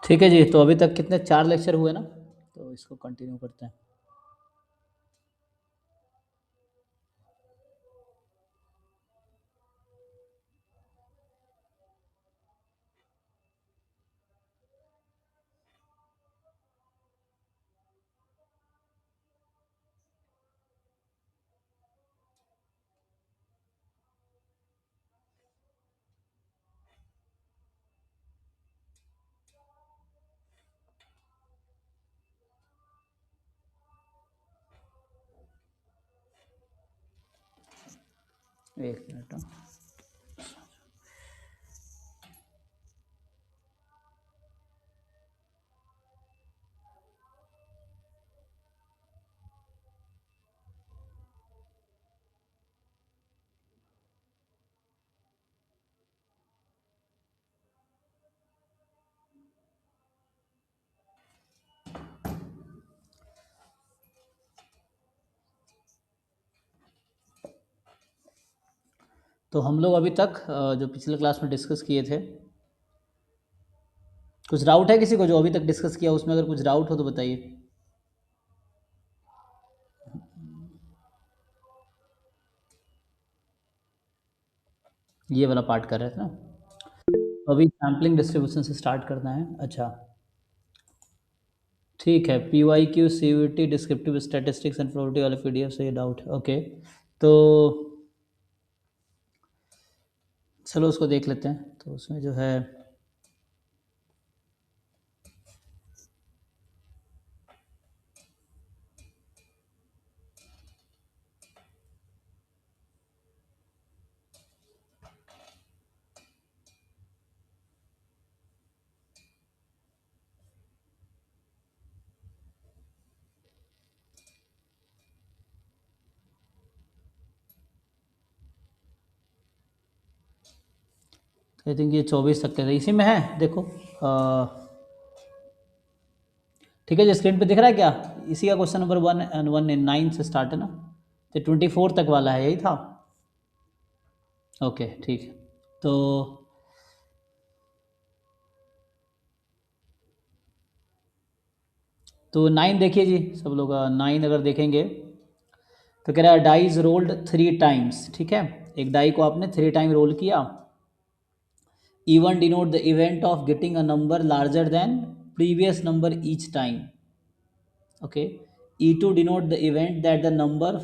ठीक है जी, तो अभी तक कितने 4 लेक्चर हुए ना, तो इसको कंटिन्यू करते हैं। एक मिनट। तो हम लोग अभी तक जो पिछले क्लास में डिस्कस किए थे, कुछ डाउट है किसी को जो अभी तक डिस्कस किया उसमें? अगर कुछ डाउट हो तो बताइए। ये वाला पार्ट कर रहे थे ना, तो अभी सैम्पलिंग डिस्ट्रीब्यूशन से स्टार्ट करना है। अच्छा, ठीक है। P Y Q C U T descriptive statistics and probability वाले पीडीएफ से ये डाउट है। ओके, तो चलो उसको देख लेते हैं। तो उसमें जो है आई थिंक ये 24 तक के थे, इसी में है। देखो ठीक है जी, स्क्रीन पे दिख रहा है क्या? इसी का क्वेश्चन नंबर 119 से स्टार्ट है ना, तो 24 तक वाला है, यही था। ओके, ठीक है। तो 9 देखिए जी सब लोग। 9 अगर देखेंगे तो कह रहा है डाइज रोल्ड 3 टाइम्स। ठीक है, एक डाई को आपने 3 टाइम रोल किया। E1 denote the event of getting a number larger than previous number each time. Okay, E2 denote the event that the number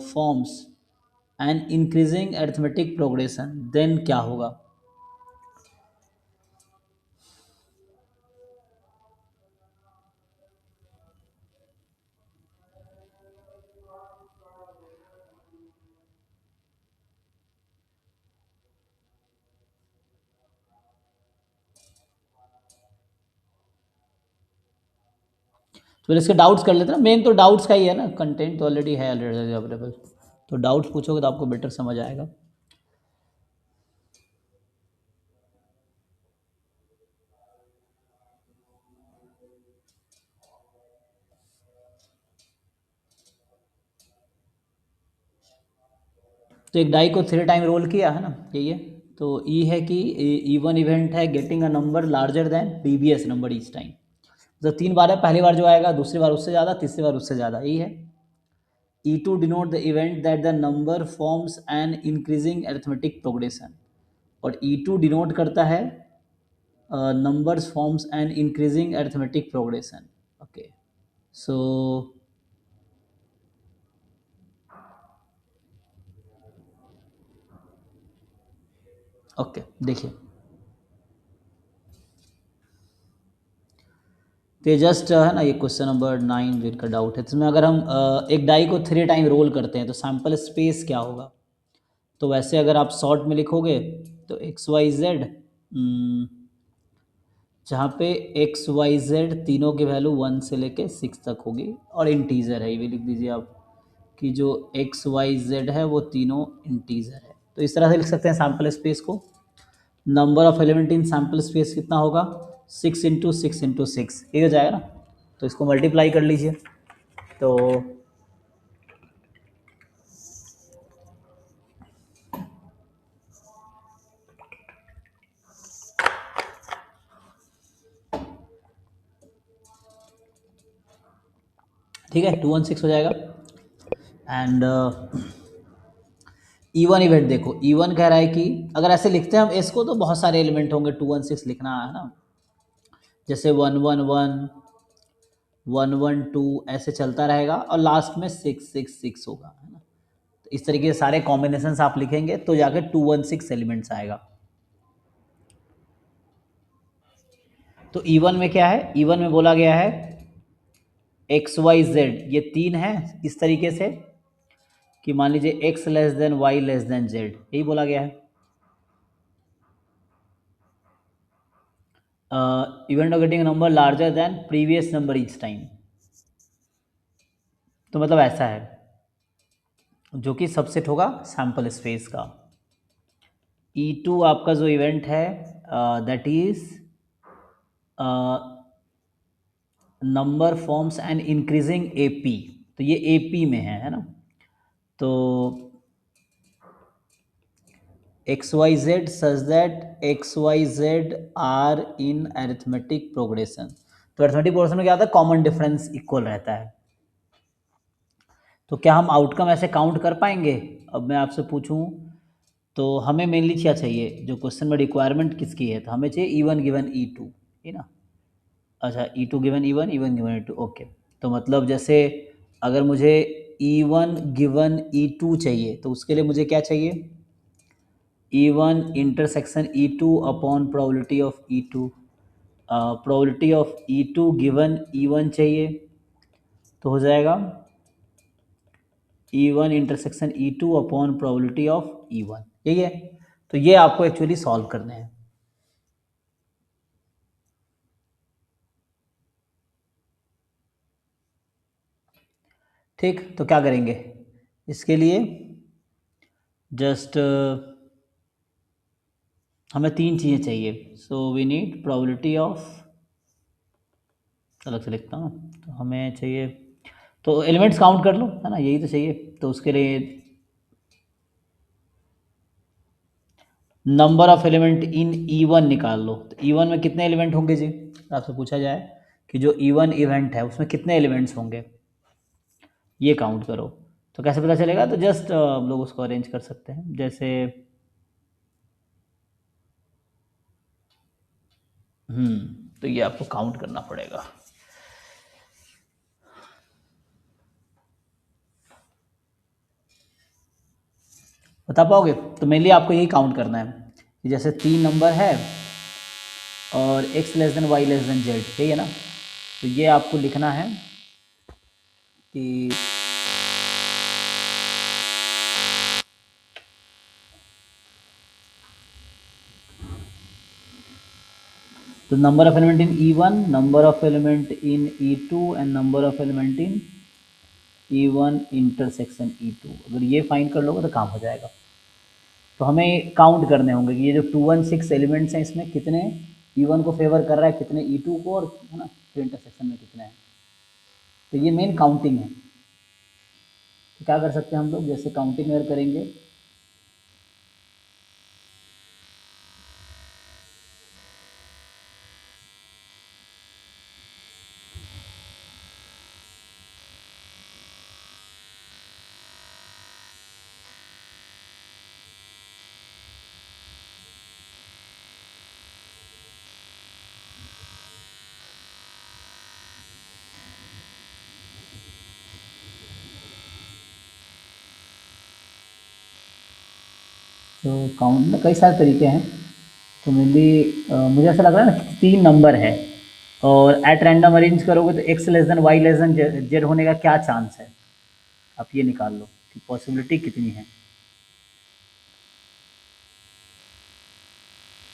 forms an increasing arithmetic progression. Then क्या होगा? तो इसके doubts कर लेते हैं ना। Main तो डाउट्स का ही है ना, कंटेंट तो ऑलरेडी है ऑलरेडी अवेलेबल। तो डाउट्स पूछोगे तो आपको बेटर समझ आएगा। तो एक डाई को 3 टाइम रोल किया है ना, यही है। तो ई है कि E1 इवेंट है getting a number larger than previous number each time. तो 3 बार है, पहली बार जो आएगा, दूसरी बार उससे ज़्यादा, तीसरी बार उससे ज़्यादा, यही है। E2 denote the event that the number forms an increasing arithmetic progression. और E2 डिनोट करता है numbers forms an increasing arithmetic progression. Okay, so okay देखिए, तो जस्ट है ना, ये क्वेश्चन नंबर 9 जिनका डाउट है, इसमें अगर हम एक डाई को 3 टाइम रोल करते हैं तो सैम्पल स्पेस क्या होगा? तो वैसे अगर आप शॉर्ट में लिखोगे तो एक्स वाई जेड, जहाँ पे एक्स वाई जेड तीनों की वैल्यू 1 से लेके 6 तक होगी, और इंटीजर है, ये भी लिख दीजिए आप कि जो एक्स वाई जेड है वो तीनों इंटीजर है। तो इस तरह से लिख सकते हैं सैम्पल स्पेस को। Number of element in sample space कितना होगा? 6 × 6 × 6, ये हो जाएगा ना। तो इसको मल्टीप्लाई कर लीजिए। तो ठीक है, 216 हो जाएगा। एंड E1 इवेंट देखो, E1 कह रहा है कि अगर ऐसे लिखते हैं हम एस को तो बहुत सारे एलिमेंट होंगे, 216 लिखना है ना, जैसे 111 112 ऐसे चलता रहेगा और लास्ट में 666 होगा, है ना। तो इस तरीके से सारे कॉम्बिनेशंस आप लिखेंगे तो जाकर 216 एलिमेंट्स आएगा। तो E1 में क्या है, E1 में बोला गया है एक्स वाई जेड, ये 3 है इस तरीके से कि मान लीजिए x less than y less than z, यही बोला गया है। Event of getting number larger than previous number each time, तो मतलब ऐसा है जो कि सबसेट होगा सैम्पल स्पेस का। E2 आपका जो इवेंट है that is number forms and increasing AP, तो ये AP में है ना। तो XYZ such that XYZ are in arithmetic progression, तो अरिथमेटिक प्रोग्रेशन में क्या होता है, कॉमन डिफरेंस इक्वल रहता है। तो क्या हम आउटकम ऐसे काउंट कर पाएंगे? अब मैं आपसे पूछूं तो हमें मेनली क्या चाहिए, जो क्वेश्चन में रिक्वायरमेंट किसकी है, तो हमें चाहिए E1 गिवन E2, है ना। अच्छा, E2 given E1, E1 given E2, okay. तो मतलब जैसे अगर मुझे E1 गिवन E2 चाहिए तो उसके लिए मुझे क्या चाहिए, E1 intersection E2 upon probability of E2, probability of E2 given E1 चाहिए तो हो जाएगा E1 intersection E2 upon probability of E1, यही है। तो ये आपको एक्चुअली सॉल्व करने हैं। ठीक, तो क्या करेंगे इसके लिए, जस्ट हमें 3 चीज़ें चाहिए। So we need probability of, अलग से लिखता हूँ, तो हमें चाहिए, तो एलिमेंट्स काउंट कर लो, है ना, यही तो चाहिए। तो उसके लिए number of element in E1 निकाल लो। तो E1 में कितने एलिमेंट होंगे जी, आपसे पूछा जाए कि जो E1 इवेंट है उसमें कितने एलिमेंट्स होंगे, ये काउंट करो। तो कैसे पता चलेगा, तो जस्ट हम लोग उसको अरेंज कर सकते हैं, जैसे तो ये आपको काउंट करना पड़ेगा। बता पाओगे? तो मेनली आपको यही काउंट करना है कि जैसे 3 नंबर है और x less than y less than z, यही है ना। तो ये आपको लिखना है कि तो number of element in E1, number of element in E2 and number of element in E1 intersection E2, अगर ये फाइंड कर लोगे तो काम हो जाएगा। तो हमें काउंट करने होंगे कि ये जो 216 एलिमेंट्स हैं इसमें कितने E1 को फेवर कर रहा है, कितने E2 को, और है ना फिर इंटरसेक्शन में कितने हैं। तो ये मेन काउंटिंग है। तो क्या कर सकते हैं हम लोग, जैसे काउंटिंग अगर करेंगे तो काउंट में कई सारे तरीके हैं। तो मेनली मुझे ऐसा लग रहा है ना 3 नंबर है और एट रैंडम अरेंज करोगे तो x less than y less than z होने का क्या चांस है, आप ये निकाल लो कि पॉसिबिलिटी कितनी है।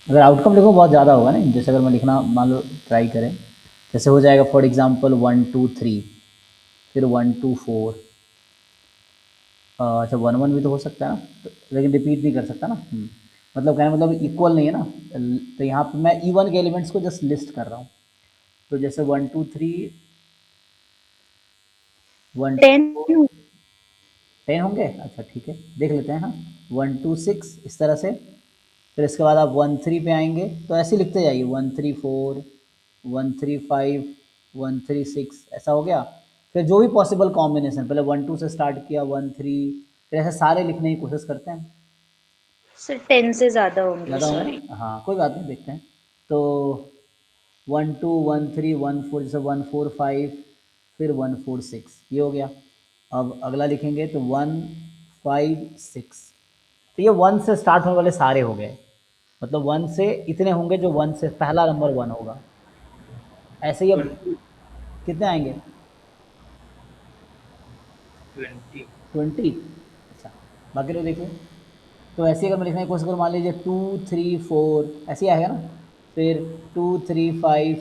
अगर आउटकम देखो बहुत ज़्यादा होगा ना, जैसे अगर मैं लिखना मान लो ट्राई करें, जैसे हो जाएगा फॉर एग्जांपल 1 2 3, फिर 1 2 4, अच्छा 1 1 भी तो हो सकता है ना, तो लेकिन रिपीट नहीं कर सकता ना। मतलब कहने मतलब इक्वल नहीं है ना। तो यहाँ पे मैं E1 के एलिमेंट्स को जस्ट लिस्ट कर रहा हूँ। तो जैसे 1 2 3 1 10 10 होंगे, अच्छा ठीक है देख लेते हैं। हाँ 1 2 6 इस तरह से, फिर इसके बाद आप 1 3 पे आएंगे तो ऐसे लिखते जाइए 1 3 4 1 3 5 1 3 6, ऐसा हो गया। फिर जो भी पॉसिबल कॉम्बिनेशन, पहले 1 2 से स्टार्ट किया, 1 3, फिर ऐसे सारे लिखने की कोशिश करते हैं। सर 10 से ज़्यादा होंगे, ज़्यादा सॉरी। होंगे, हाँ कोई बात नहीं, देखते हैं। तो 1 2 1 3 1 4, जैसे 1 4 5, फिर 1 4 6, ये हो गया। अब अगला लिखेंगे तो 1 5 6, तो ये 1 से स्टार्ट होने वाले सारे हो गए, मतलब 1 से इतने होंगे जो 1 से पहला नंबर 1 होगा। ऐसे ही अब 20 कितने आएंगे? 20 20। अच्छा, बाकी लोग देखिए। तो ऐसे ही अगर मैं लिखने की कोशिश करूँ, मान लीजिए 2 3 4, ऐसे ही आएगा ना। फिर 2 3 5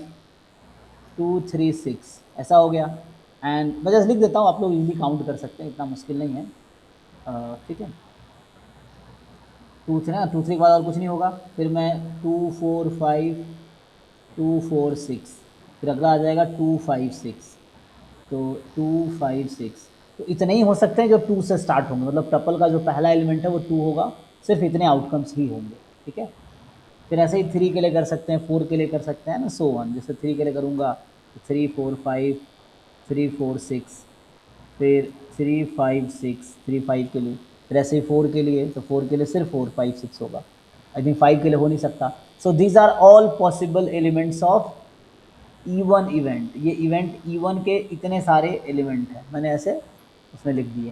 2 3 6, ऐसा हो गया। एंड मैं जस्ट लिख देता हूँ, आप लोग इजीली काउंट कर सकते हैं, इतना मुश्किल नहीं है। ठीक है, 2 3 ना, 2 3 के बाद और कुछ नहीं होगा। फिर मैं 2 4 5 2 4 6, फिर अगला आ जाएगा 2 5 6, तो 2 5 6, तो इतने ही हो सकते हैं जो 2 से स्टार्ट होंगे, मतलब टपल का जो पहला एलिमेंट है वो 2 होगा, सिर्फ इतने आउटकम्स ही होंगे। ठीक है, फिर ऐसे ही 3 के लिए कर सकते हैं, 4 के लिए कर सकते हैं ना, सो वन। जैसे 3 के लिए करूँगा तो 3 4 5 3 4 6, फिर 3 5 6 3 5 के लिए, फिर ऐसे ही 4 के लिए, तो 4 के लिए सिर्फ 4 5 6 होगा। आई थिंक 5 के लिए हो नहीं सकता। So these are all possible elements of E1 event. ये इवेंट E1 के इतने सारे एलिमेंट हैं, मैंने ऐसे उसमें लिख दिए।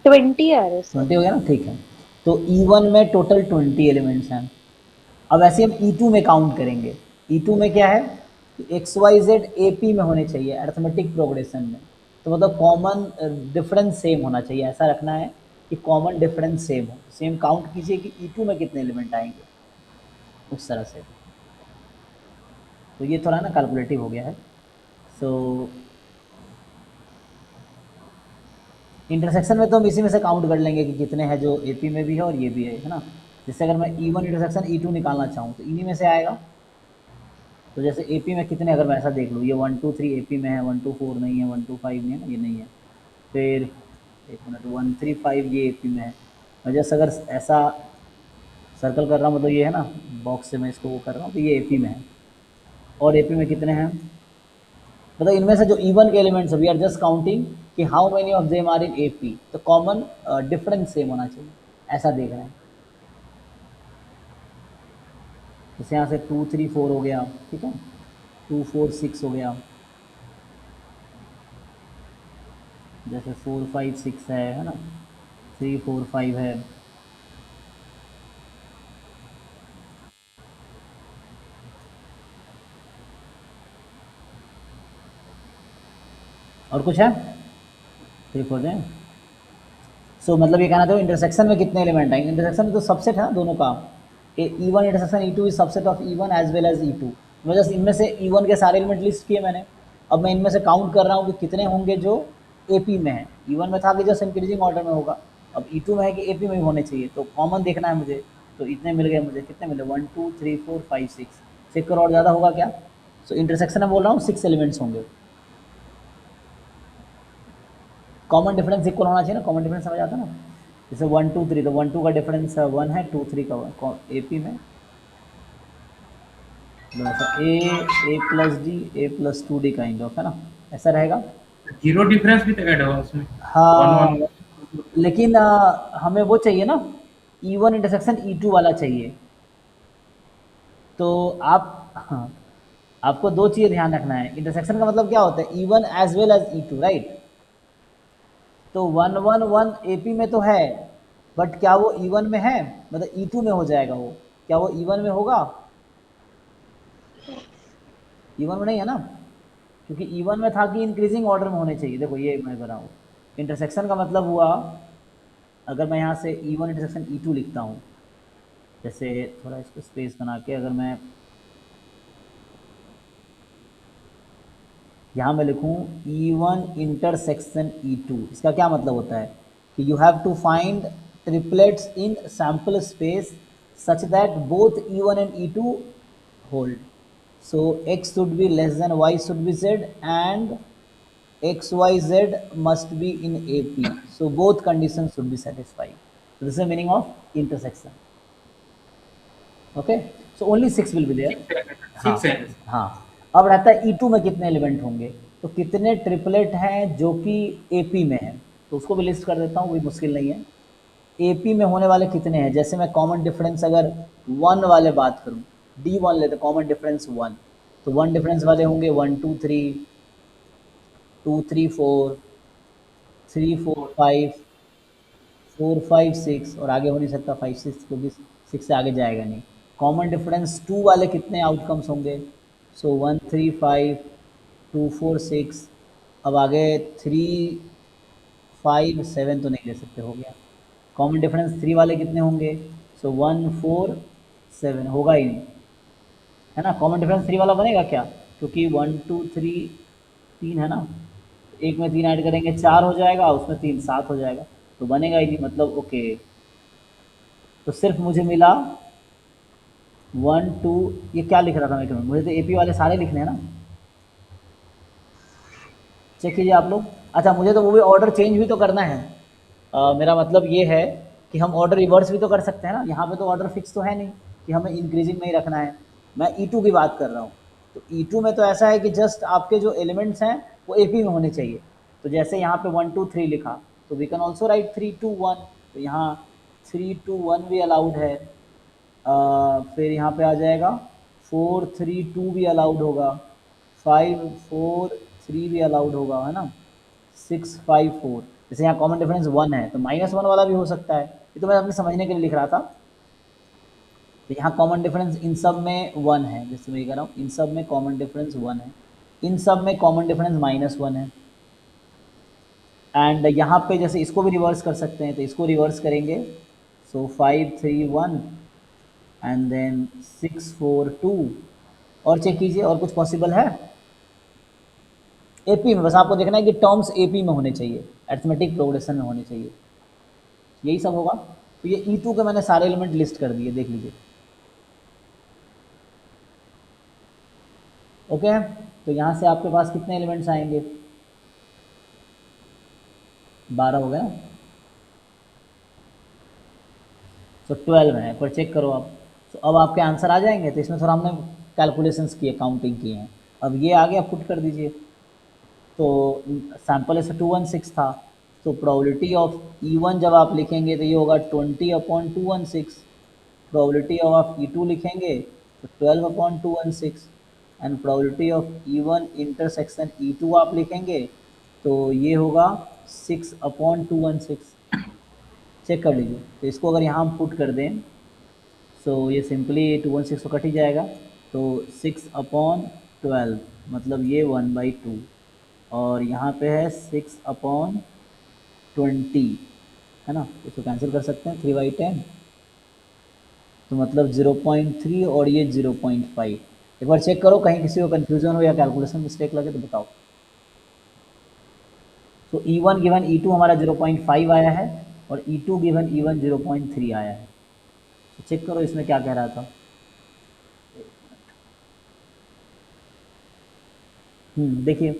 20 आ रहा है सर। 20 हो गया ना, ठीक है। तो E1 में टोटल 20 एलिमेंट्स हैं। अब ऐसे हम E2 में काउंट करेंगे। E2 में क्या है कि XYZ AP में होने चाहिए, अर्थमेटिक प्रोग्रेशन में। तो मतलब कॉमन डिफरेंस सेम होना चाहिए, ऐसा रखना है कि कॉमन डिफरेंस सेम हो। सेम काउंट कीजिए कि E2 में कितने एलिमेंट आएंगे, उस तरह से। तो ये थोड़ा ना कैलकुलेटिव हो गया है। सो इंटरसेक्शन में तो हम इसी में से काउंट कर लेंगे कि कितने हैं, जो AP में भी है और ये भी है ना। जिससे अगर मैं E1 इंटरसेक्शन E2 निकालना चाहूँ तो इन्हीं में से आएगा। तो जैसे AP में कितने, अगर मैं ऐसा देख लूँ, ये 1 2 3 AP में है, 1 2 4 नहीं है, 1 2 5 नहीं है ना, ये नहीं है। फिर एक मिनट, 1 3 5 ये AP में है। मैं जैसे अगर ऐसा सर्कल कर रहा हूँ, मतलब ये है ना, बॉक्स से मैं इसको वो कर रहा हूँ, तो ये AP में है। और AP में कितने हैं, मतलब इनमें से जो E1 के elements, we are just counting कि how many of them are in AP, तो कॉमन डिफरेंस सेम होना चाहिए, ऐसा देख रहे हैं। जैसे यहाँ से 2 3 4 हो गया, ठीक है, 2 4 6 हो गया, जैसे 4 5 6 है ना, 3 4 5 है। और कुछ है, 3 4 है। सो मतलब ये कहना था इंटरसेक्शन में कितने एलिमेंट आएंगे। इंटरसेक्शन में तो सबसेट है ना दोनों का, E1 intersection E2 is subset of E1 as well as E2। मतलब इनमें से E1 के सारे एलिमेंट लिस्ट किए मैंने। अब मैं इनमें से काउंट कर रहा हूँ कि कितने होंगे जो AP में है। E1 में था कि जस्ट इंक्रीजिंग ऑर्डर में होगा, अब E2 में है कि AP में ही होने चाहिए, तो कॉमन देखना है मुझे। तो इतने मिल गए मुझे, कितने मिले, 1 2 3 4 5 6, 6 करोड़ ज़्यादा होगा क्या। सो इंटरसेक्शन में बोल रहा हूँ 6 एलिमेंट्स होंगे। कॉमन डिफरेंस इक्वल होना चाहिए ना, कॉमन डिफरेंस समझ आता ना। जैसे 1 2 3, तो 1 2 का डिफरेंस 1 है, 2 3 का AP में, A+D काइंड ऑफ है ना, ऐसा रहेगा। जीरो डिफरेंस भी तो ऐड होगा उसमें। वन हाँ, वन लेकिन हमें वो चाहिए ना, E1 इंटरसेक्शन E2 वाला चाहिए। तो आप, हाँ, आपको दो चीज़ें ध्यान रखना है। इंटरसेक्शन का मतलब क्या होता है, E1 as well as E2, right. तो 1 1 1 AP में तो है, बट क्या वो E1 में है, मतलब E2 में हो जाएगा वो, क्या वो E1 में होगा, E1 में नहीं है ना, क्योंकि E1 में था कि इंक्रीजिंग ऑर्डर में होने चाहिए। देखो ये मैं कर रहा हूँ, इंटरसेक्शन का मतलब हुआ, अगर मैं यहाँ से E1 इंटरसेक्शन E2 लिखता हूँ, जैसे थोड़ा इसको स्पेस बना के अगर मैं यहाँ मैं लिखूँ E1 इंटरसेक्शन E2, इसका क्या मतलब होता है कि you have to find triplets in sample space such that both E1 and E2 hold. So x should be less than y should be z, and xyz must be in AP. So both conditions should be satisfied. So this is the meaning of intersection. Okay, so only 6 will be there. हाँ 6 है। हाँ। अब रहता है E2 में कितने element होंगे, तो कितने ट्रिपलेट हैं जो कि AP में है, तो उसको भी लिस्ट कर देता हूँ, कोई मुश्किल नहीं है। AP में होने वाले कितने हैं, जैसे मैं कॉमन डिफरेंस अगर 1 वाले बात करूँ, D1 लेते कॉमन डिफरेंस 1, तो 1 डिफरेंस वाले होंगे 1 2 3, 2 3 4, 3 4 5, 4 5 6, और आगे हो नहीं सकता 5 6, क्योंकि 6 से आगे जाएगा नहीं। कॉमन डिफरेंस 2 वाले कितने आउटकम्स होंगे, सो 1 3 5, 2 4 6, अब आगे 3 5 7 तो नहीं ले सकते, हो गया। कॉमन डिफरेंस 3 वाले कितने होंगे, सो 1 4 7, होगा ही नहीं, है ना। कॉमन डिफरेंस 3 वाला बनेगा क्या, क्योंकि 1 2 3 3 है ना, एक में 3 ऐड करेंगे 4 हो जाएगा, उसमें 3 7 हो जाएगा, तो बनेगा ही नहीं, मतलब ओके। तो सिर्फ मुझे मिला 1 2, ये क्या लिख रहा था मैं, मुझे तो AP वाले सारे लिखने हैं ना, चेक कीजिए आप लोग। अच्छा, मुझे तो वो भी ऑर्डर चेंज भी तो करना है। मेरा मतलब ये है कि हम ऑर्डर रिवर्स भी तो कर सकते हैं ना, यहाँ पे तो ऑर्डर फिक्स तो है नहीं कि हमें इंक्रीजिंग में ही रखना है। मैं E2 की बात कर रहा हूँ, तो E2 में तो ऐसा है कि जस्ट आपके जो एलिमेंट्स हैं वो AP में होने चाहिए। तो जैसे यहाँ पे 1 2 3 लिखा, तो वी कैन ऑल्सो राइट 3 2 1, तो यहाँ 3 2 1 भी अलाउड है। फिर यहाँ पे आ जाएगा 4 3 2 भी अलाउड होगा, 5 4 3 भी अलाउड होगा, है ना, 6 5 4। जैसे यहाँ कॉमन डिफरेंस 1 है, तो -1 वाला भी हो सकता है, ये तो मैं अपने समझने के लिए लिख रहा था। तो यहाँ कॉमन डिफरेंस इन सब में 1 है, जैसे मैं ये कह रहा हूँ, इन सब में कॉमन डिफरेंस 1 है, इन सब में कॉमन डिफरेंस -1 है। एंड यहाँ पे जैसे इसको भी रिवर्स कर सकते हैं, तो इसको रिवर्स करेंगे, सो 5 3 1 एंड देन 6 4 2, और चेक कीजिए और कुछ पॉसिबल है AP में। बस आपको देखना है कि टर्म्स AP में होने चाहिए, अरिथमेटिक प्रोग्रेशन में होने चाहिए, यही सब होगा। तो ये E2 के मैंने सारे एलिमेंट लिस्ट कर दिए, देख लीजिए। ओके, तो यहाँ से आपके पास कितने एलिमेंट्स आएंगे, 12 हो गए ना, तो 12 है, पर चेक करो आप। तो अब आपके आंसर आ जाएंगे, तो इसमें थोड़ा हमने कैलकुलेशंस किए, काउंटिंग किए हैं। अब ये आगे आप पुट कर दीजिए। तो सैम्पल ऐसे 216 था, तो प्रोबेबिलिटी ऑफ E1 जब आप लिखेंगे तो ये होगा 20/216, प्रोबेबिलिटी ऑफ आप E2 लिखेंगे तो 12/216, and probability of E1 intersection E2 आप लिखेंगे तो ये होगा 6/216। चेक कर लीजिए, तो इसको अगर यहाँ हम पुट कर दें, सो ये सिंपली 216 तो कट ही जाएगा, तो 6/12 मतलब ये 1/2, और यहाँ पे है 6/20, है ना, इसको कैंसिल कर सकते हैं 3/10, तो मतलब 0.3, और ये 0.5। एक बार चेक करो, कहीं किसी को कन्फ्यूजन हो या कैलकुलेशन मिस्टेक लगे तो बताओ। तो E1 गिवन E2 हमारा 0.5 आया है, और E2 गिवन E1 0.3 आया है। तो चेक करो इसमें क्या कह रहा था। देखिए,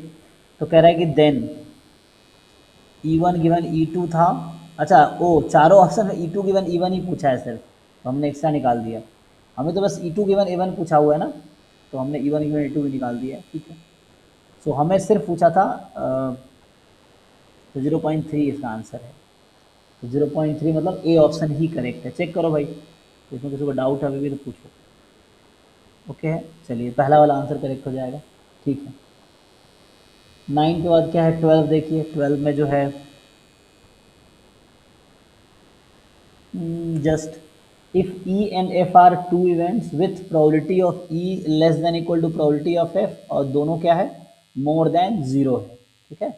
तो कह रहा है कि देन E1 गिवन E2 था, अच्छा चारों ऑप्शन में E2 गिवन E1 ही पूछा है सिर्फ, तो हमने एक्स्ट्रा निकाल दिया। हमें तो बस E2 गिवन A1 पूछा हुआ है ना, तो हमने E1 गिवन A2 भी निकाल दिया, ठीक है। सो हमें सिर्फ पूछा था, तो 0.3 इसका आंसर है। तो 0.3 मतलब A ऑप्शन ही करेक्ट है। चेक करो भाई, तो इसमें किसी को डाउट है अभी भी तो पूछो। ओके है, चलिए पहला वाला आंसर करेक्ट हो जाएगा, ठीक है। 9 के बाद क्या है, 12। देखिए 12 में जो है just if E and F are two events with probability of E less than equal to probability of F, और दोनों क्या है, मोर देन 0 है, ठीक है।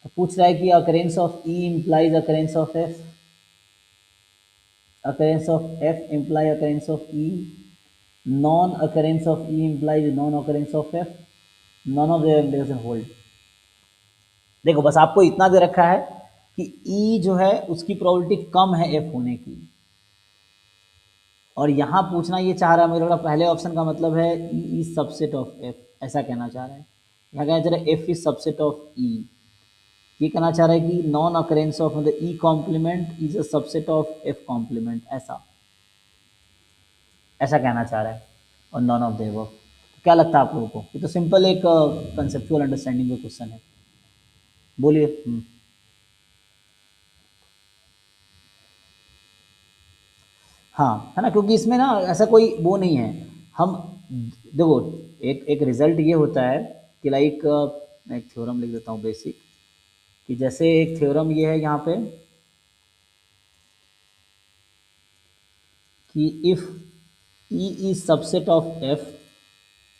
तो पूछ रहा है कि occurrence of E implies occurrence of F, occurrence of F imply occurrence of E, non occurrence of E implies non occurrence of F, none of the implication hold। देखो बस आपको इतना दे रखा है कि E जो है उसकी प्रोबेबिलिटी कम है F होने की, और यहाँ पूछना ये चाह रहा है, मेरे पहले ऑप्शन का मतलब है E is subset of F, ऐसा कहना चाह रहा है। यहाँ कहना चाह रहा है F is subset of E, ये कहना चाह रहा है कि नॉन अकरेंस ऑफ मतलब E complement is a subset of F complement, ऐसा। ऐसा कहना चाह रहा है, और नॉन ऑफ द अबव। क्या लगता है आप लोगों को? ये तो सिंपल एक कंसेप्चुअल अंडरस्टैंडिंग का क्वेश्चन है, बोलिए। हाँ, है ना, क्योंकि इसमें ना ऐसा कोई वो नहीं है। हम देखो, एक एक रिजल्ट ये होता है कि लाइक मैं एक थ्योरम लिख देता हूँ बेसिक, कि जैसे एक थ्योरम ये है यहाँ पे कि if E is subset of F,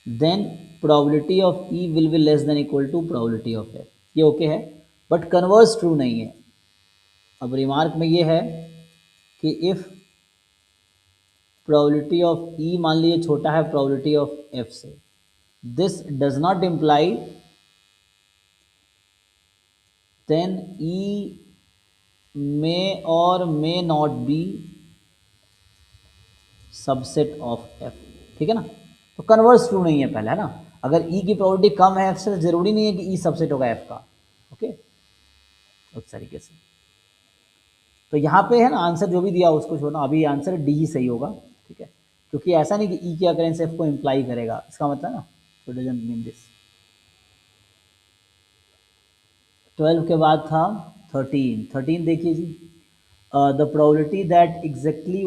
then probability of E will be less than equal to probability of F। ये ओके है, बट कन्वर्स ट्रू नहीं है। अब रिमार्क में ये है कि इफ प्रोबेबिलिटी ऑफ ई मान लीजिए छोटा है प्रोबेबिलिटी ऑफ एफ से, this does not imply then E may और may not be subset of F. ठीक है ना, तो कन्वर्स ट्रू नहीं है पहले, है ना। अगर ई की प्रोबेबिलिटी कम है एफ से, जरूरी नहीं है कि ई सबसेट होगा एफ का। ओके, उस तरीके से तो यहाँ पे है ना, आंसर जो भी दिया उसको छोड़ना, अभी आंसर डी ही सही होगा। ठीक है, क्योंकि ऐसा नहीं कि ई की अकरेंस एफ को इम्प्लाई करेगा, इसका मतलब ना, तो डजंट मीन दिस। 12 के बाद था 13 देखिए जी, the probability that exactly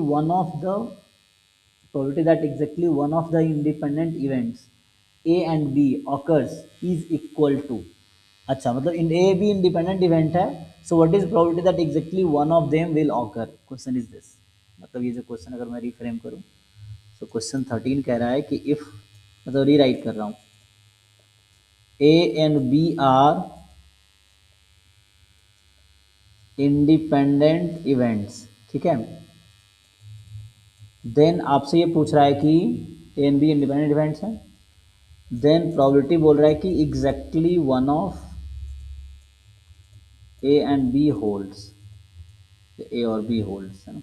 one of the independent events A and B occurs is equal to. अच्छा, मतलब इन ए बी इंडिपेंडेंट इवेंट है, so what is probability that exactly one of them will occur, question is this. मतलब ये जो question अगर मैं reframe करूँ, तो क्वेश्चन 13 कह रहा है कि इफ, मतलब रीराइट कर रहा हूँ, A and B are independent events, ठीक है, देन आपसे ये पूछ रहा है कि A and B independent events हैं, देन प्रोबेबिलिटी बोल रहा है कि exactly one of A and B holds, A और बी होल्ड्स, है ना।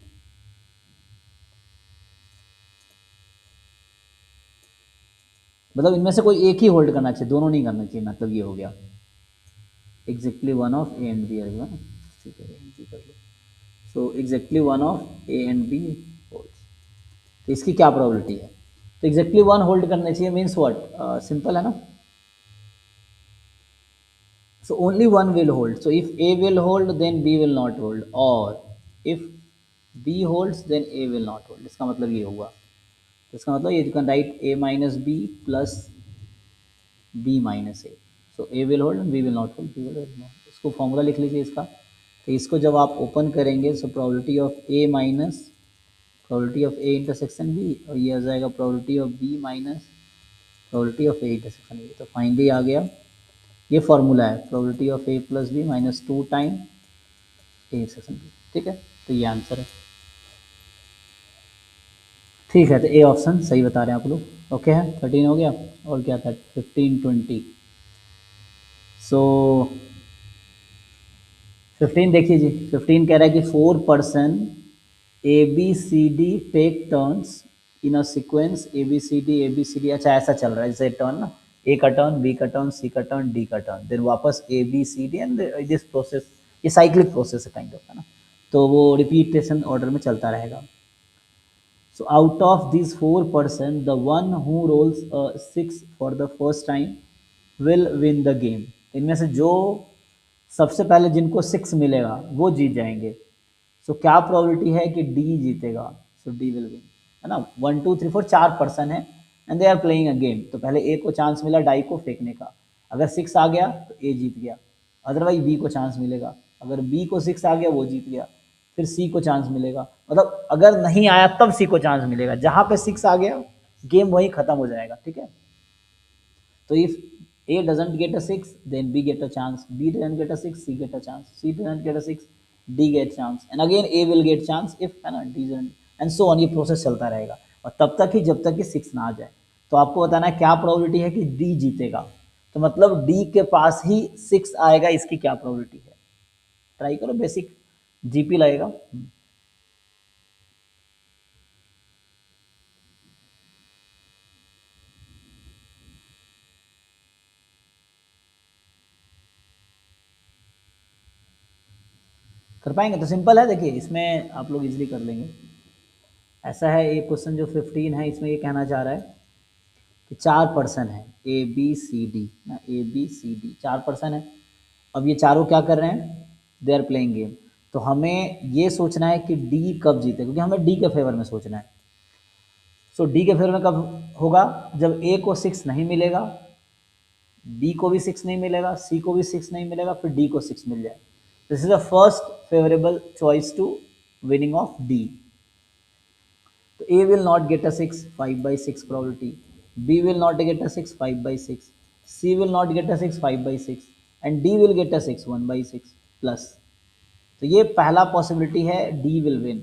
मतलब इनमें से कोई एक ही होल्ड करना चाहिए, दोनों नहीं करना चाहिए, मतलब ये हो गया exactly one of A and B, ठीक है, कर लो। So exactly one of A and B holds, तो इसकी क्या प्रोबेबिलिटी है? तो एग्जैक्टली वन होल्ड करना चाहिए मीन्स व्हाट, सिंपल है ना। So only one will hold. So if A will hold, then B will not hold, or if B holds, then A will not hold. इसका मतलब ये हुआ, तो इसका मतलब ये you can write A minus B plus B minus A. So A will hold and B will not hold. B will hold not. इसको formula लिख लीजिए इसका, तो इसको जब आप ओपन करेंगे, so probability of A minus probability of A intersection B, और ये आ जाएगा probability of B minus probability of A intersection B। तो फाइनली आ गया, ये फॉर्मूला है, probability of A plus B minus 2 time A section B. ठीक है, तो ये आंसर है। ठीक है, तो ए ऑप्शन सही बता रहे हैं आप लोग। ओके है, 13 हो गया, और क्या था 15 20। सो 15 देखिए जी, 15 कह रहा है कि 4 person A B C D take turns in a sequence A B C D. अच्छा, ऐसा चल रहा है जैसे टर्न ना, ए का टर्न, बी का टर्न, सी का टर्न, डी का टर्न, देन वापस A B C D, and this process, ये साइक्लिक प्रोसेस है काइंड ऑफ, है ना, तो वो रिपीटेशन ऑर्डर में चलता रहेगा। So out of this 4 person, the one who rolls 6 for the first time will win the game. इनमें से जो सबसे पहले जिनको 6 मिलेगा वो जीत जाएंगे। सो क्या प्रोबेबिलिटी है कि डी जीतेगा? सो डी विल विन, है ना। 1 2 3 4 4 पर्सन है and they are playing a game, तो पहले ए को चांस मिला डाई को फेंकने का, अगर 6 आ गया तो ए जीत गया, अदरवाइज बी को चांस मिलेगा, अगर बी को 6 आ गया वो जीत गया, फिर सी को चांस मिलेगा, मतलब अगर नहीं आया तब सी को चांस मिलेगा, जहाँ पे 6 आ गया गेम वही खत्म हो जाएगा। ठीक है, तो if A doesn't get a 6, then B get a chance, B doesn't get a 6, C get a chance, C doesn't get a 6, D get chance, and again A will get chance if, है ना, D doesn't, and so on, ये process चलता रहेगा, और तब तक ही जब तक कि 6 ना आ जाए। तो आपको बताना है क्या प्रोबेबिलिटी है कि D जीतेगा, तो मतलब D के पास ही 6 आएगा, इसकी क्या प्रोबेबिलिटी है? ट्राई करो, बेसिक जीपी लगेगा। कर पाएंगे तो सिंपल है, देखिए इसमें आप लोग इजीली कर लेंगे। ऐसा है एक क्वेश्चन जो 15 है, इसमें ये कहना चाह रहा है कि 4 पर्सन है ए बी सी डी ना, A B C D 4 person है। अब ये चारों क्या कर रहे हैं, दे आर प्लेइंग गेम। तो हमें ये सोचना है कि डी कब जीते, क्योंकि हमें डी के फेवर में सोचना है। सो डी के फेवर में कब होगा, जब ए को 6 नहीं मिलेगा, बी को भी 6 नहीं मिलेगा, सी को भी 6 नहीं मिलेगा, फिर डी को 6 मिल जाए। This is the first favourable choice to winning of D. तो A will not get a 6, 5/6 probability. B will not get a 6, 5/6. C will not get a 6, 5/6. And D will get a 6, 1/6 plus. तो ये पहला possibility है D will win।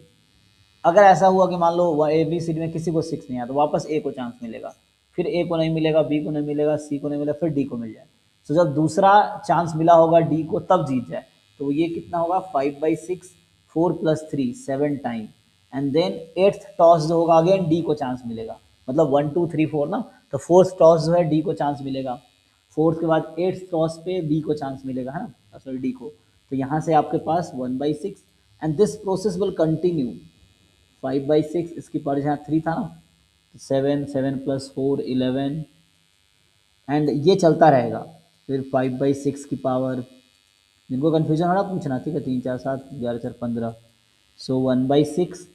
अगर ऐसा हुआ कि मान लो ए बी सी डी में किसी को 6 नहीं आया, तो वापस A को चांस मिलेगा, फिर A को नहीं मिलेगा, B को नहीं मिलेगा, C को नहीं मिलेगा, फिर D को मिल जाए। तो जब दूसरा चांस मिला होगा D को, तब जीत जाए। तो ये कितना होगा, 5/6, 4 + 3, 7 time. And then 8th toss जो होगा, अगेन डी को चांस मिलेगा, मतलब 1 2 3 4 ना, तो 4th टॉस जो है डी को चांस मिलेगा, 4th के बाद 8th टॉस पे बी को चांस मिलेगा, है ना, सॉरी डी को। तो यहाँ से आपके पास 1/6 and this process will continue. 5/6 इसकी पावर यहाँ 3 था ना, 7 7 + 4 11 एंड ये चलता रहेगा। फिर 5/6 की पावर, जिनको कन्फ्यूजन हो रहा पूछना, ठीक है, 3 4 7 11 4 15, सो 1/6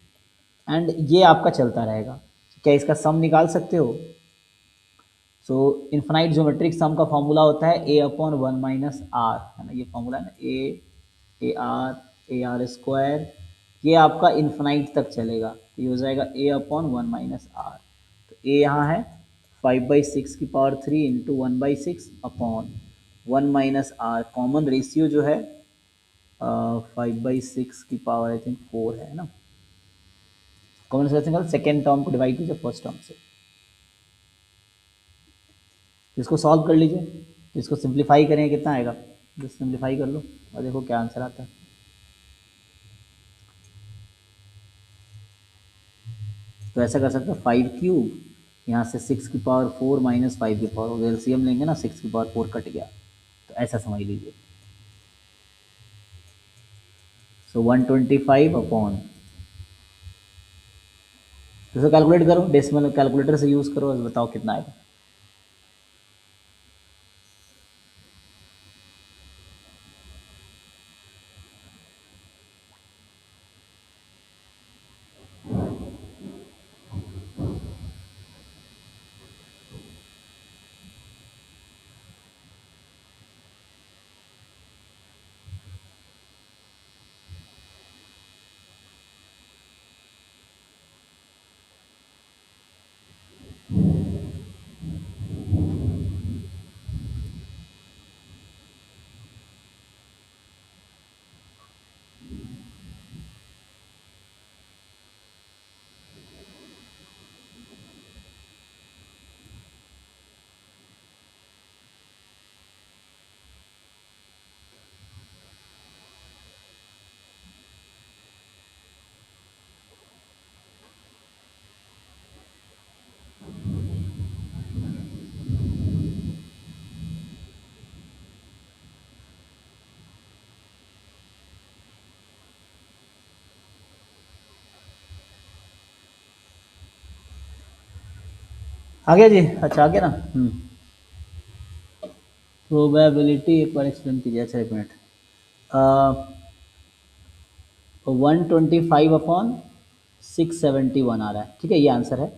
एंड ये आपका चलता रहेगा। क्या इसका सम निकाल सकते हो? सो इन्फिनाइट ज्योमेट्रिक सम का फॉर्मूला होता है A/1 - R, है ना, ये फॉर्मूला है ना, ए आर स्क्वायर। ये आपका इन्फिनाइट तक चलेगा, तो ये हो जाएगा A/1 - R। तो A यहाँ है 5/6 की power 3 into 1/6 upon 1 - R। Common ratio जो है 5/6 की पावर आई थिंक 4 है ना, कॉमन रेशियो सेकेंड टर्म को डिवाइड कीजिए फर्स्ट टर्म से। इसको सॉल्व कर लीजिए, इसको सिंप्लीफाई करें, कितना आएगा, जस्ट सिंप्लीफाई कर लो और देखो क्या आंसर आता है। तो ऐसा कर सकते हैं 5³ यहाँ से 6 की पावर 4 - 5 की पावर, एलसीएम लेंगे ना, 6 की पावर 4 कट गया, तो ऐसा समझ लीजिए। सो 125 अपॉन, इसको कैलकुलेट करो, डेसिमल कैलकुलेटर से यूज़ करो, बताओ कितना आएगा। आ गया जी, अच्छा आ गया ना। प्रोबेबिलिटी एक बार एक्सप्लेन कीजिए, अच्छा एक मिनट। 125/671 आ रहा है, ठीक है, ये आंसर है।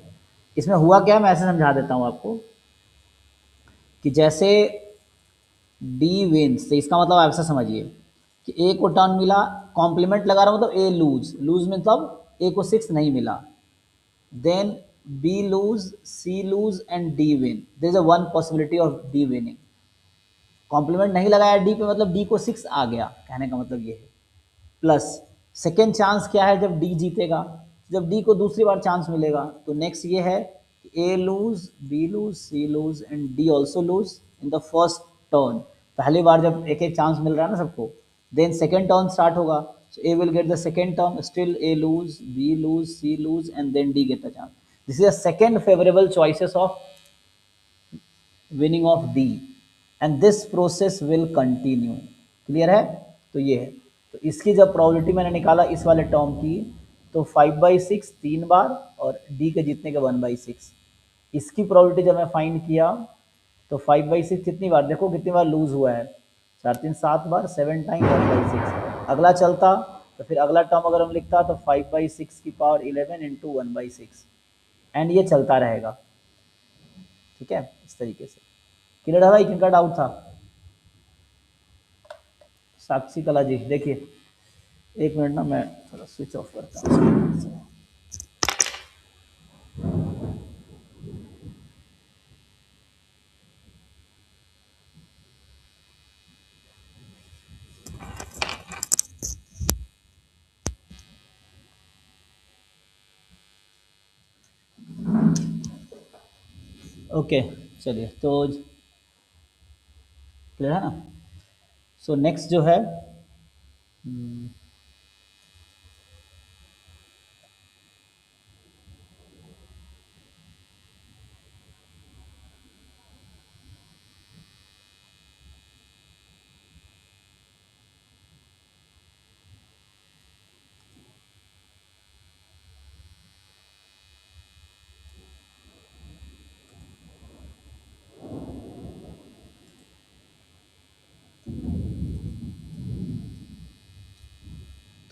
इसमें हुआ क्या, मैं ऐसे समझा देता हूँ आपको कि जैसे डी विन्स, तो इसका मतलब आप ऐसा समझिए कि ए को टर्न मिला, कॉम्प्लीमेंट लगा रहा हूँ, मतलब ए लूज, लूज मतलब ए को 6 नहीं मिला, then B lose, C lose and D win, there is a one possibility of D winning. Complement नहीं लगाया डी पे, मतलब डी को 6 आ गया, कहने का मतलब ये है। प्लस सेकेंड चांस क्या है, जब डी जीतेगा, जब डी को दूसरी बार चांस मिलेगा, तो नेक्स्ट ये है कि A lose, B lose, C lose and D also lose in the first turn. पहली बार जब एक एक चांस मिल रहा है ना सबको, देन सेकेंड टर्न स्टार्ट होगा, so A will get the second term, still A lose, B lose, C lose and then D get the chance. This is the second favorable choices of winning of D and this process will continue. Clear है? तो ये है, तो इसकी जब probability मैंने निकाला इस वाले टर्म की, तो 5/6 3 बार और डी के जीतने के 1/6। इसकी प्रोबेबिलिटी जब मैं फाइंड किया तो 5/6 कितनी बार, देखो कितनी बार लूज हुआ है, 4 3 7 बार, 7 टाइम 1/6। अगला चलता तो फिर अगला टर्म अगर हम लिखता तो 5/6 की पावर 11 इंटू 1/6 एंड ये चलता रहेगा। ठीक है, इस तरीके से। क्लियर है भाई, किनका डाउट था? साक्षी कला जी, देखिए एक मिनट ना, मैं थोड़ा स्विच ऑफ करता हूँ। ओके चलिए, तो क्लियर है ना। सो नेक्स्ट जो है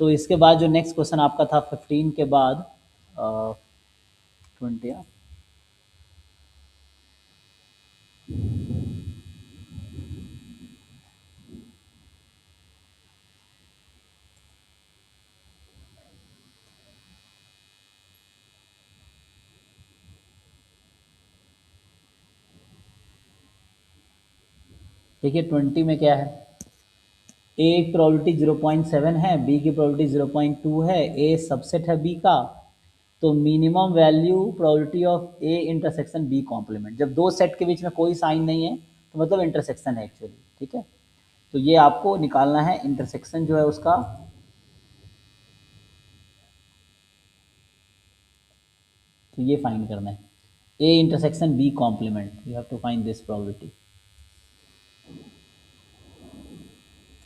तो इसके बाद जो नेक्स्ट क्वेश्चन आपका था 15 के बाद 20। देखिए 20 में क्या है, ए की प्रोबेबिलिटी 0.7 है, बी की प्रोबेबिलिटी 0.2 है, ए सबसेट है बी का, तो minimum value probability of A intersection B complement. जब दो सेट के बीच में कोई साइन नहीं है तो मतलब इंटरसेक्शन है एक्चुअली। ठीक है, तो ये आपको निकालना है इंटरसेक्शन जो है उसका, तो ये फाइंड करना है A intersection B complement, you have to find this probability.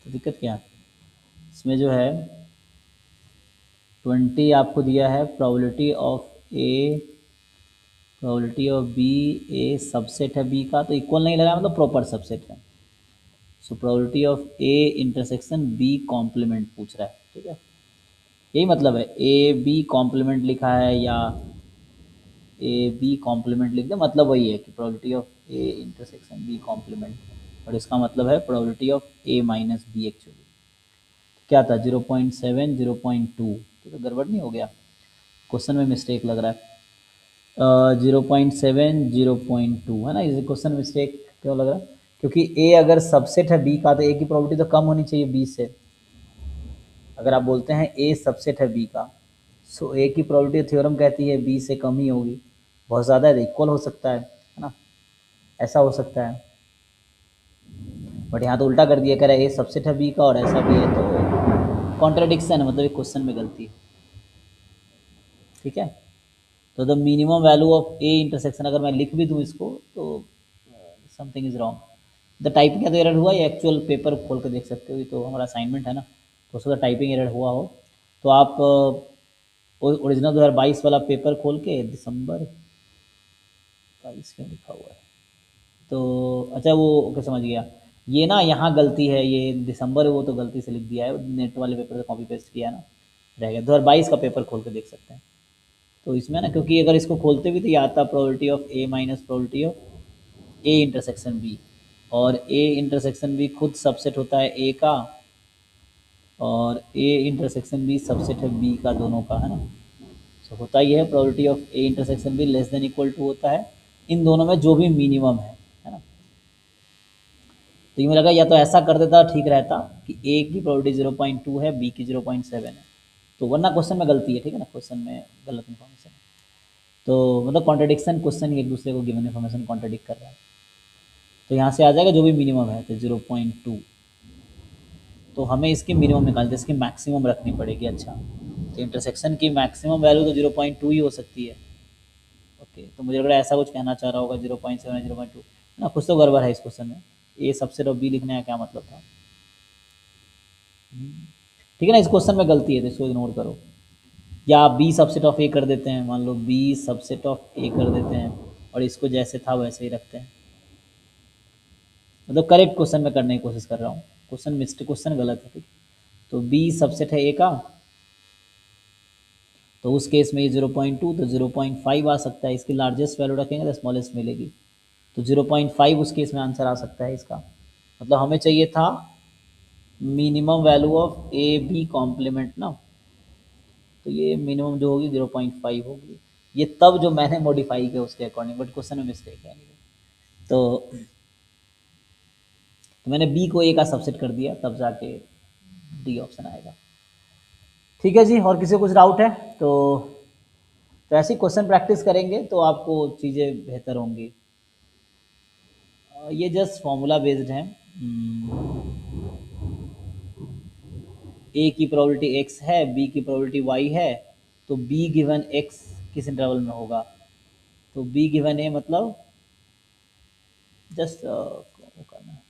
तो दिक्कत क्या है इसमें, जो है 20 आपको दिया है probability of B, A subset है बी का, तो इक्वल नहीं लगा मतलब प्रॉपर सबसेट है। So probability of A intersection B complement पूछ रहा है। ठीक है, यही मतलब है, ए बी कॉम्प्लीमेंट लिखा है या ए बी कॉम्प्लीमेंट लिख दे, मतलब वही है कि probability of A intersection B complement, और इसका मतलब है probability of A minus B. Actually क्या था 0.7 0.2, तो गड़बड़ नहीं हो गया, क्वेश्चन में मिस्टेक लग रहा है। 0.7 0.2 है ना, इस क्वेश्चन मिस्टेक क्यों लग रहा है, क्योंकि ए अगर सबसेट है बी का तो ए की प्रोबेबिलिटी तो कम होनी चाहिए बी से। अगर आप बोलते हैं ए सबसेट है बी का, सो ए की प्रोबेबिलिटी थ्योरम कहती है बी से कम ही होगी, बहुत ज़्यादा है, इक्वल हो सकता है ना, ऐसा हो सकता है। बट यहाँ तो उल्टा कर दिया, कह रहा है ए सबसेट है बी का और ऐसा भी है, तो कॉन्ट्राडिक्शन है, मतलब एक क्वेश्चन में गलती है। ठीक है, तो the minimum value of A intersection अगर मैं लिख भी दूँ इसको तो something is wrong. The typing का तो एरर हुआ, ये एक्चुअल पेपर खोल के देख सकते हो, ये तो हमारा असाइनमेंट है ना, तो उसका टाइपिंग एरर हुआ हो तो आप ओरिजिनल 2022 वाला पेपर खोल के दिसंबर 22 क्यों लिखा हुआ है, तो अच्छा वो ओके समझ गया, ये ना यहाँ गलती है, ये दिसंबर है वो तो गलती से लिख दिया है, नेट वाले पेपर से कॉपी पेस्ट किया है ना, रह गया। 2022 का पेपर खोल के देख सकते हैं, तो इसमें ना, क्योंकि अगर इसको खोलते भी तो ये आता probability of A minus probability of A intersection B, और ए इंटरसेक्शन बी खुद सबसेट होता है ए का, और ए इंटरसेक्शन बी सबसेट है बी का, दोनों का है ना। सो होता ही है probability of A intersection B less than equal to होता है इन दोनों में जो भी मिनिमम है ना। तो ये मुझे लगा या तो ऐसा कर देता ठीक रहता कि ए की प्रोबेबिलिटी 0.2 है, बी की 0.7 है, तो वरना क्वेश्चन में गलती है। ठीक है ना, क्वेश्चन में गलत इन्फॉर्मेशन है, तो मतलब कॉन्ट्रडिक्शन क्वेश्चन एक दूसरे को गिवन इन्फॉर्मेशन कॉन्ट्रडिक्ट कर रहा है। तो यहाँ से आ जाएगा जो भी मिनिमम है, तो 0.2, तो हमें इसकी मिनिमम निकालते, इसकी मैक्सिमम रखनी पड़ेगी। अच्छा, तो इंटरसेक्शन की मैक्सिमम वैल्यू तो 0.2 ही हो सकती है। ओके, तो मुझे लग रहा है ऐसा कुछ कहना चाह रहा होगा 0.7 0.2 ना, कुछ तो गड़बड़ है इस क्वेश्चन में, ए सबसेट ऑफ बी लिखने का क्या मतलब था। ठीक है ना, इस क्वेश्चन में गलती है तो इसको इग्नोर करो। या बी सबसेट ऑफ ए कर देते हैं, मान लो बी सबसेट ऑफ ए कर देते हैं और इसको जैसे था वैसे ही रखते हैं। मतलब करेक्ट क्वेश्चन में करने की कोशिश कर रहा हूँ, क्वेश्चन गलत है, ठीक। तो बी सबसेट है ए का, तो उस केस में ये 0.2 तो 0.5 आ सकता है। इसकी लार्जेस्ट वैल्यू रखेंगे तो स्मॉलेस्ट मिलेगी, तो 0.5 उस केस में आंसर आ सकता है इसका। मतलब हमें चाहिए था minimum value of A B complement ना, तो ये मिनिमम जो होगी 0.5 होगी। ये तब जो मैंने मॉडिफाई किया उसके अकॉर्डिंग, बट क्वेश्चन में मिस्टेक है। तो मैंने बी को ए का सबसेट कर दिया, तब जाके डी ऑप्शन आएगा। ठीक है जी, और किसी को कुछ डाउट है तो ऐसी क्वेश्चन प्रैक्टिस करेंगे तो आपको चीज़ें बेहतर होंगी। ये जस्ट फॉर्मूला बेस्ड है। ए की प्रोबेबिलिटी x है, बी की प्रोबेबिलिटी y है, तो b गिवन x किस इंटरवल में होगा, तो b गिवन a मतलब जस्ट वो करना है।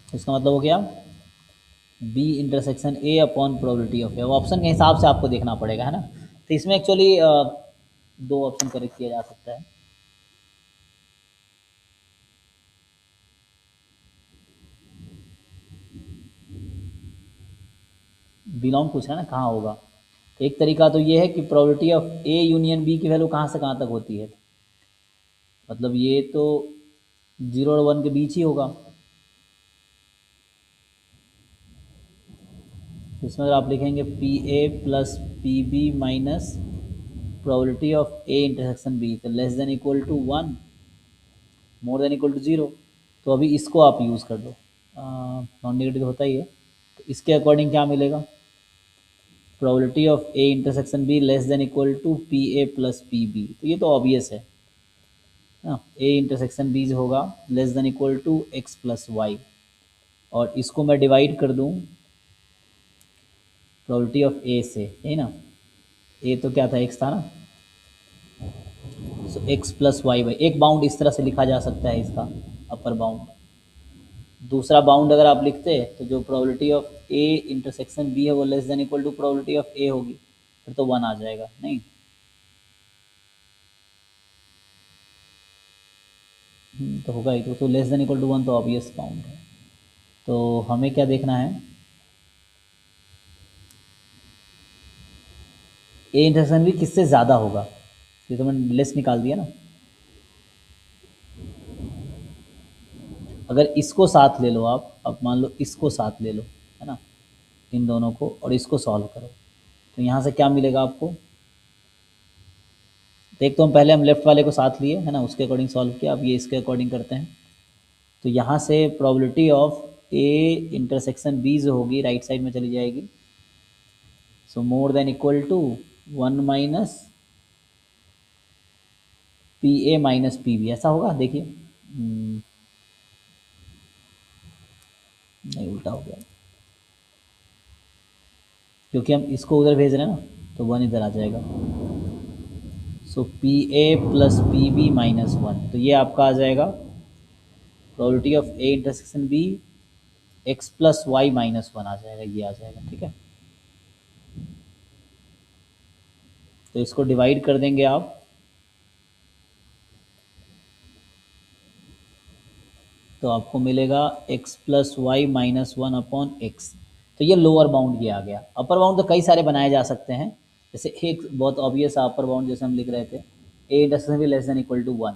इसका मतलब हो गया b intersection a upon probability of a। Option के हिसाब से आपको देखना पड़ेगा, है ना। तो इसमें एक्चुअली दो ऑप्शन करेक्ट किया जा सकता है। बिलोंग पूछ रहा है ना कहाँ होगा, तो एक तरीका तो ये है कि probability of a union b की वैल्यू कहाँ से कहाँ तक होती है, मतलब ये तो 0 और 1 के बीच ही होगा। इसमें अगर आप लिखेंगे P A plus P B minus probability of A intersection B, तो less than equal to 1 more than equal to 0। तो अभी इसको आप यूज़ कर दो, नॉन नेगेटिव होता ही है, तो इसके अकॉर्डिंग क्या मिलेगा, probability of A intersection B less than equal to P A plus P B. तो ये तो ऑब्वियस है ना, ए इंटरसेक्शन बी होगा less than equal to X plus Y, और इसको मैं डिवाइड कर दूँ प्रोबेबिलिटी ऑफ ए से, यही ना, ए तो क्या था एक्स था ना, सो एक्स प्लस वाई बाई, एक बाउंड इस तरह से लिखा जा सकता है इसका अपर बाउंड। दूसरा बाउंड अगर आप लिखते तो जो probability of A intersection B है वो less than equal to probability of A होगी, फिर तो 1 आ जाएगा नहीं। तो होगा ही, तो लेस देन इक्वल टू 1 तो ऑब्वियस बाउंड है। तो हमें क्या देखना है, ए इंटरसेक्शन बी किससे ज़्यादा होगा, ये तो मैंने लेस निकाल दिया ना। अगर इसको साथ ले लो आप, अब मान लो इसको साथ ले लो, है ना, इन दोनों को, और इसको सॉल्व करो, तो यहाँ से क्या मिलेगा आपको, देख तो हम पहले हम लेफ्ट वाले को साथ लिए है ना, उसके अकॉर्डिंग सॉल्व किया, अब ये इसके अकॉर्डिंग करते हैं। तो यहाँ से probability of A intersection B जो होगी राइट साइड में चली जाएगी, so more than equal to 1 minus P A minus P B, ऐसा होगा। देखिए नहीं, उल्टा हो गया, क्योंकि हम इसको उधर भेज रहे हैं ना, तो 1 इधर आ जाएगा। So P A plus P B minus 1, तो ये आपका आ जाएगा probability of A intersection B X plus Y minus 1 आ जाएगा, ये आ जाएगा, ठीक है। तो इसको डिवाइड कर देंगे आप, तो आपको मिलेगा x plus Y minus 1 upon X. तो ये लोअर बाउंड ये आ गया। अपर बाउंड तो कई सारे बनाए जा सकते हैं, जैसे एक बहुत ऑब्वियस अपर बाउंड जैसे हम लिख रहे थे, A intersection B less than equal to 1,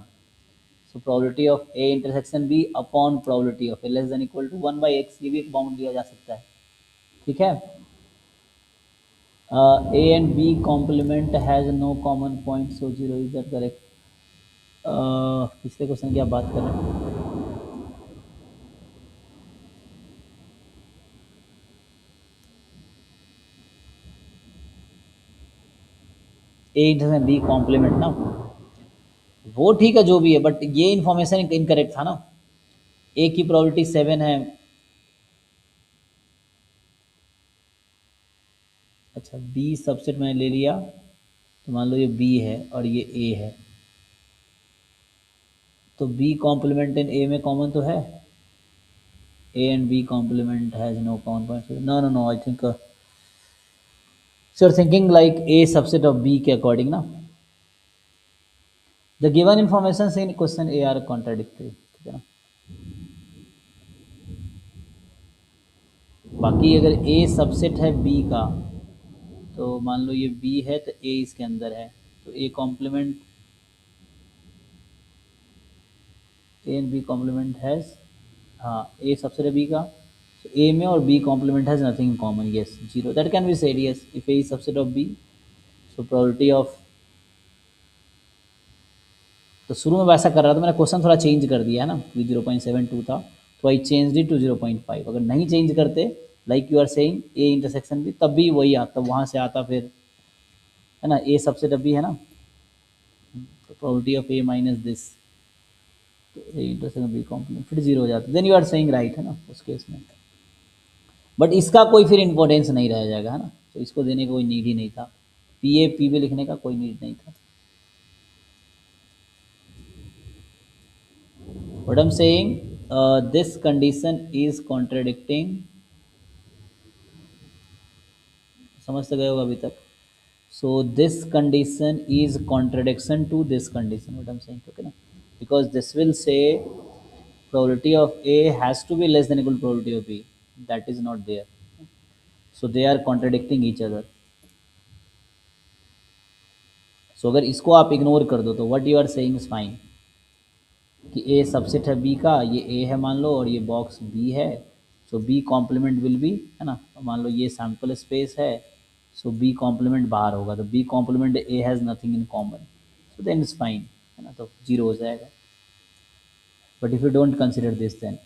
so probability of A intersection B upon probability of A less than equal to 1 by X, ये भी एक बाउंड दिया जा सकता है, ठीक है। A and B complement has no common point, so 0 is that correct. पिछले क्वेश्चन की आप बात कर रहे हैं, ए इंटरसेक्शन बी कॉम्प्लीमेंट ना, वो ठीक है जो भी है, बट ये इन्फॉर्मेशन इनकरेक्ट था ना। ए की प्रोबेबिलिटी 7 है, अच्छा बी सबसेट मैंने ले लिया, तो मान लो ये बी है और ये ए है, तो बी कॉम्प्लीमेंट इन ए में कॉमन तो है, A and B complement has no common point, no no no, I think so are thinking like A subset of B के अकॉर्डिंग ना, the given information in question A are contradictory, ठीक है ना। बाकी अगर ए subset है B का, तो मान लो ये बी है तो ए इसके अंदर है, तो A complement, A and B complement has, हाँ ए सबसेट है बी का, तो ए में और B complement has nothing in common, yes zero, that can be said, yes if A is subset of B, so probability of, तो शुरू में वैसा कर रहा था, मैंने क्वेश्चन थोड़ा चेंज कर दिया है ना, 0.72 था तो आई चेंज इट टू 0.5, अगर नहीं चेंज करते like you are saying A intersection भी, तब भी वही आता, वहाँ से आता फिर, है ना, ए सबसेट अभी है ना, तो probability of A minus this, तो ए इंटरसेक्शन बी कॉम्प्लीमेंट फिर जीरो हो जाता, then you are saying right, है ना उस केस में, बट इसका कोई फिर इंपॉर्टेंस नहीं रह जाएगा, है ना, तो इसको देने का कोई नीड ही नहीं था, पी ए पी बी लिखने का कोई नीड नहीं था। What I'm saying, this condition is contradicting, समझते गए होगा अभी तक, so this condition is contradiction to this condition, what I'm saying, okay ना, because this will say probability of A has to be less than equal to probability of B, that is not there, so they are contradicting each other, so अगर इसको आप ignore कर दो तो what you are saying is fine, कि ए subset है B का, ये ए है मान लो और ये बॉक्स बी है, सो बी कॉम्प्लीमेंट विल बी, है ना, मान लो ये सैम्पल स्पेस है, सो बी कॉम्प्लीमेंट बाहर होगा, तो B complement A has nothing in common, so then it's fine, है ना, तो जीरो हो जाएगा, but if you don't consider this then,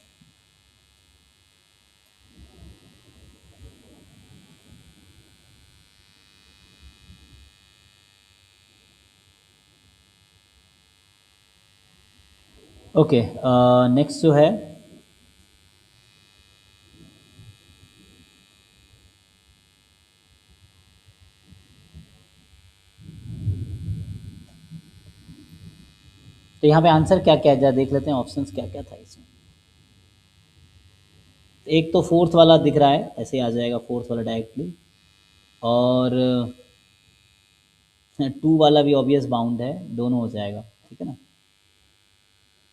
okay next जो है, तो यहाँ पे आंसर क्या क्या है जरा देख लेते हैं, ऑप्शंस क्या क्या था इसमें, एक तो फोर्थ वाला दिख रहा है, ऐसे आ जाएगा फोर्थ वाला डायरेक्टली, और टू वाला भी ऑब्वियस बाउंड है, दोनों हो जाएगा, ठीक है ना।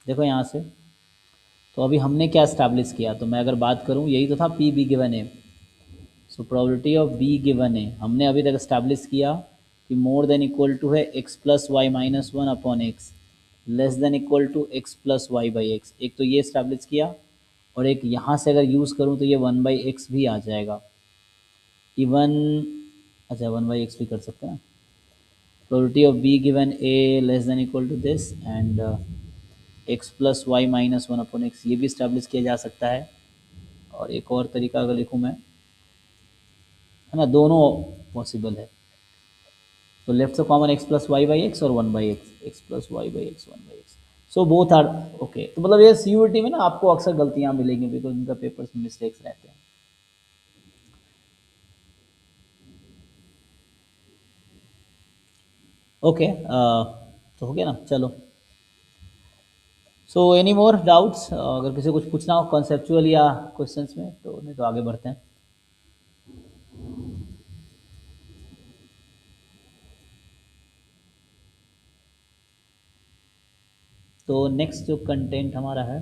देखो यहाँ से, तो अभी हमने क्या इस्टेब्लिश किया, तो मैं अगर बात करूँ यही तो था P B given A, so probability of B given A हमने अभी तक इस्टेब्लिश किया कि मोर देन इक्वल टू है X plus Y minus one upon X, less than equal to X plus Y by X, एक तो ये establish किया, और एक यहाँ से अगर यूज़ करूँ तो ये वन बाई एक्स भी आ जाएगा, इवन, अच्छा वन बाई एक्स भी कर सकते हैं ना, probability of B given A less than equal to this and X plus Y minus one upon X, ये भी इस्टेब्लिश किया जा सकता है, और एक और तरीका अगर लिखूँ मैं, है ना, दोनों पॉसिबल है, तो लेफ्ट से common X plus Y by X और one by X, X plus Y by X one by X, so both are okay, तो मतलब ये सीयूईटी में ना आपको अक्सर गलतियाँ मिलेंगी, बिकॉज उनका पेपर्स में मिस्टेक्स रहते हैं, ओके तो हो गया ना, चलो, सो एनी मोर डाउट्स, अगर किसी को कुछ पूछना हो कॉन्सेप्चुअल या क्वेश्चंस में, तो नहीं तो आगे बढ़ते हैं। तो नेक्स्ट जो कंटेंट हमारा है,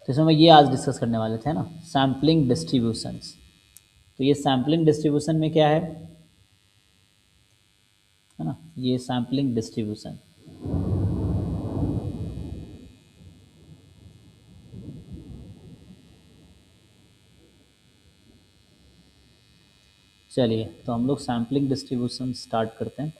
तो इसमें ये आज डिस्कस करने वाले थे ना, सैम्पलिंग डिस्ट्रीब्यूशंस, तो ये सैम्पलिंग डिस्ट्रीब्यूशन में क्या है ना, ये सैम्पलिंग डिस्ट्रीब्यूशन, चलिए तो हम लोग सैम्पलिंग डिस्ट्रीब्यूशन स्टार्ट करते हैं।